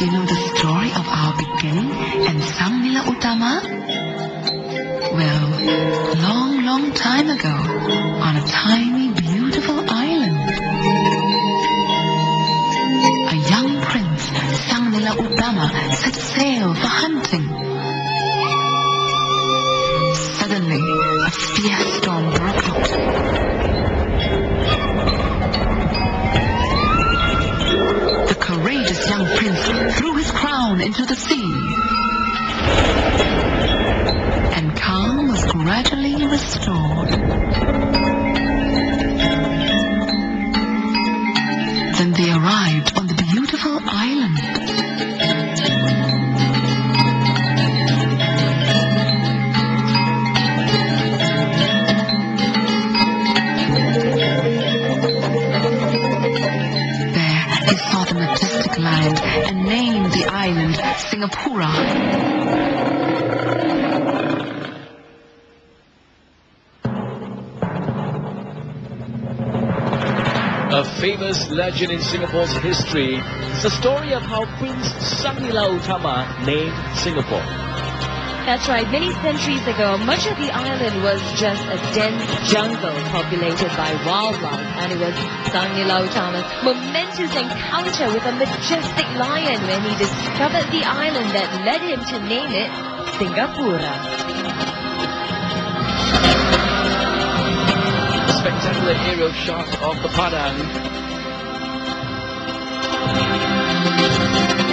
Do you know the story of our beginning and Sang Nila Utama? Well, long time ago, on a tiny, beautiful island, a young prince, Sang Nila Utama, set sail for hunting. Suddenly, a fierce storm broke out. The courageous young prince threw his crown into the sea, and calm was gradually restored. Then they arrived on the beautiful island. Land and named the island Singapura. A famous legend in Singapore's history is the story of how Prince Sang Nila Utama named Singapore. That's right. Many centuries ago, much of the island was just a dense jungle populated by wildlife, and it was Sang Nila Utama's momentous encounter with a majestic lion when he discovered the island that led him to name it Singapura. A spectacular aerial shot of the Padang,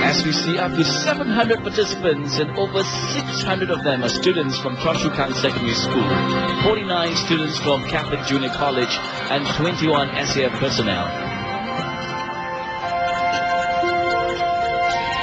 as we see up to 700 participants, and over 600 of them are students from Choa Chu Kang Secondary School, 49 students from Catholic Junior College, and 21 SAF personnel.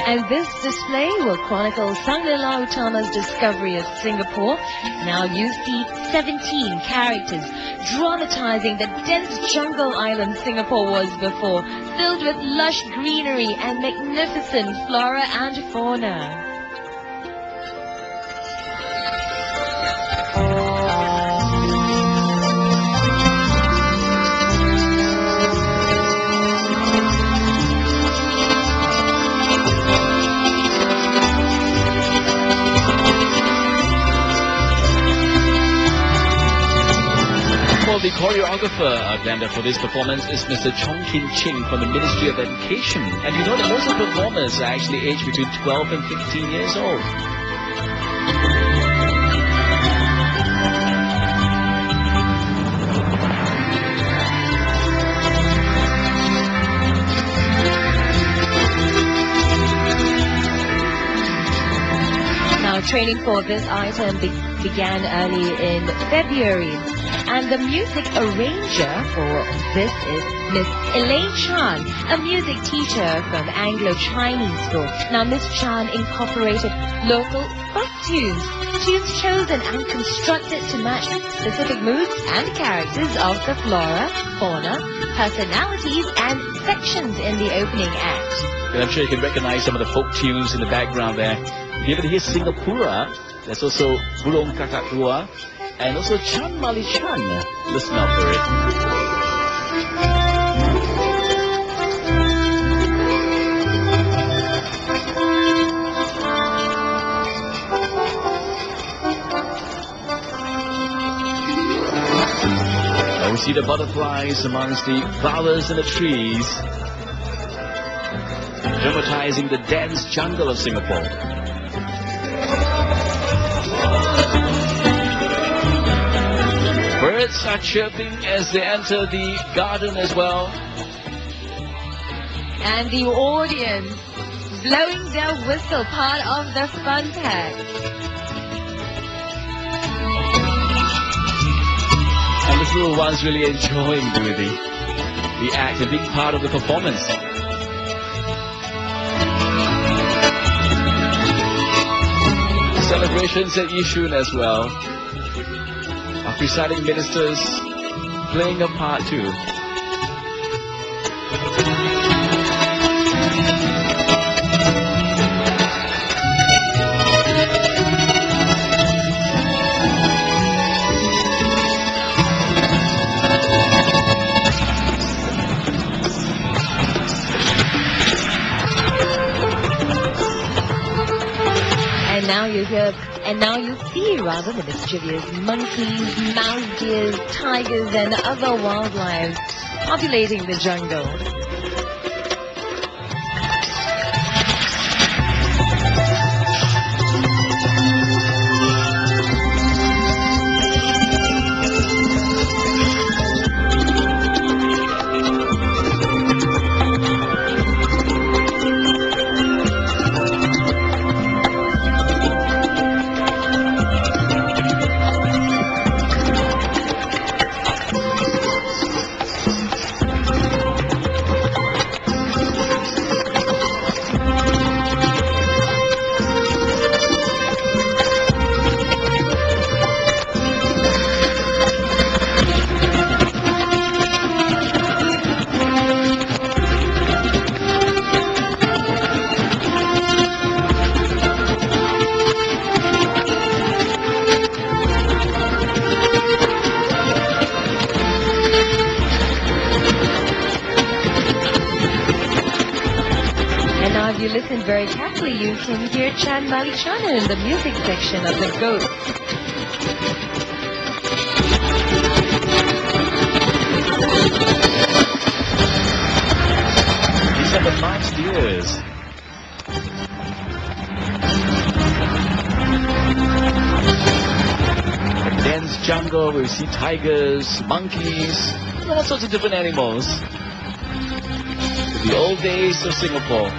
And this display will chronicle Sang Nila Utama's discovery of Singapore. Now you see 17 characters dramatizing the dense jungle island Singapore was before, filled with lush greenery and magnificent flora and fauna. The choreographer, blender for this performance is Mr. Chong Kin Ching from the Ministry of Education. And you know that most of the performers are actually aged between 12 and 15 years old. Now, training for this item began early in February. And the music arranger for this is Miss Elaine Chan, a music teacher from Anglo-Chinese School. Now, Miss Chan incorporated local costumes. She's chosen and constructed to match specific moods and characters of the flora, fauna, personalities, and sections in the opening act. And I'm sure you can recognize some of the folk tunes in the background there. If you hear Singapura, there's also Burung Kakak Tua, and also Chan Mali Chan. Listen out for it. Now we see the butterflies amongst the flowers and the trees, dramatizing the dense jungle of Singapore. Birds are chirping as they enter the garden as well. And the audience blowing their whistle, part of the fun pack. And the little ones really enjoying doing the act, a big part of the performance. Celebrations at Yishun as well. Our presiding ministers playing a part too. And now you see rather the mischievous monkeys, mouse deers, tigers, and other wildlife populating the jungle. If you listen very carefully, you can hear Chan Malichana in the music section of the goat. These are the nice deers. A dense jungle where you see tigers, monkeys, all sorts of different animals. The old days of Singapore.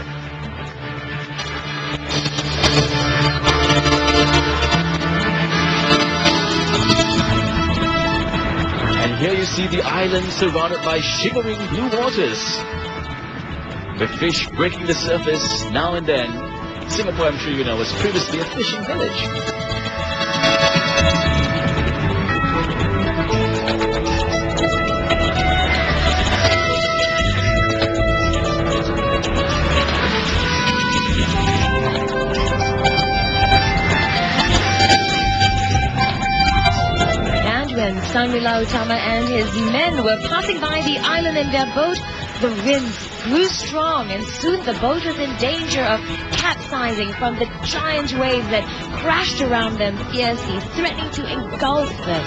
And here you see the island surrounded by shimmering blue waters, with fish breaking the surface now and then. Singapore, I'm sure you know, was previously a fishing village. When Sanmila Utama and his men were passing by the island in their boat, the winds grew strong and soon the boat was in danger of capsizing from the giant waves that crashed around them fiercely, threatening to engulf them.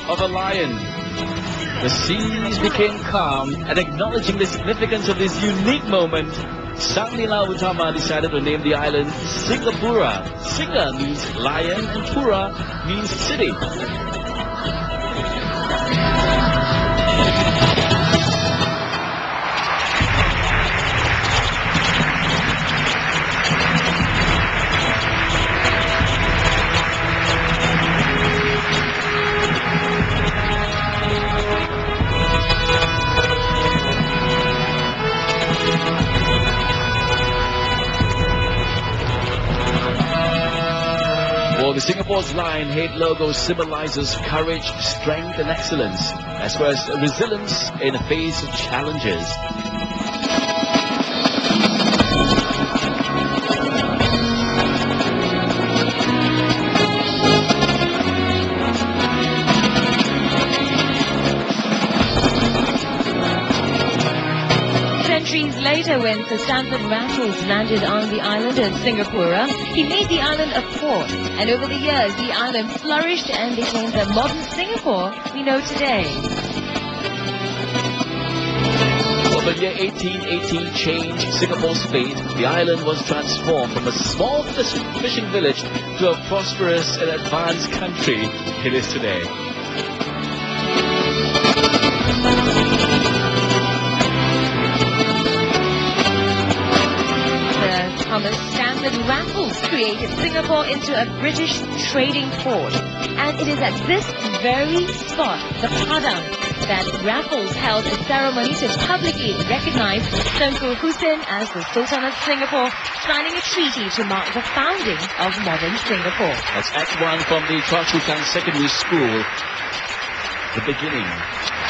Of a lion, the seas became calm, and acknowledging the significance of this unique moment, Sanmila Utama decided to name the island Singapura. Singa means lion and Pura means city. The Singapore's lion head logo symbolizes courage, strength and excellence, as well as resilience in the face of challenges. Centuries later, when Sir Stamford Raffles landed on the island of Singapura, he made the island a port, and over the years the island flourished and became the modern Singapore we know today. When year 1818 changed Singapore's fate, the island was transformed from a small fishing village to a prosperous and advanced country it is today. The Thomas Stanton raffles created Singapore into a British trading port. And it is at this very spot, the Padang, that Raffles held a ceremony to publicly recognize Tunku Hussein as the Sultan of Singapore, signing a treaty to mark the founding of modern Singapore. That's Act 1 from the Choa Chu Kang Secondary School, the beginning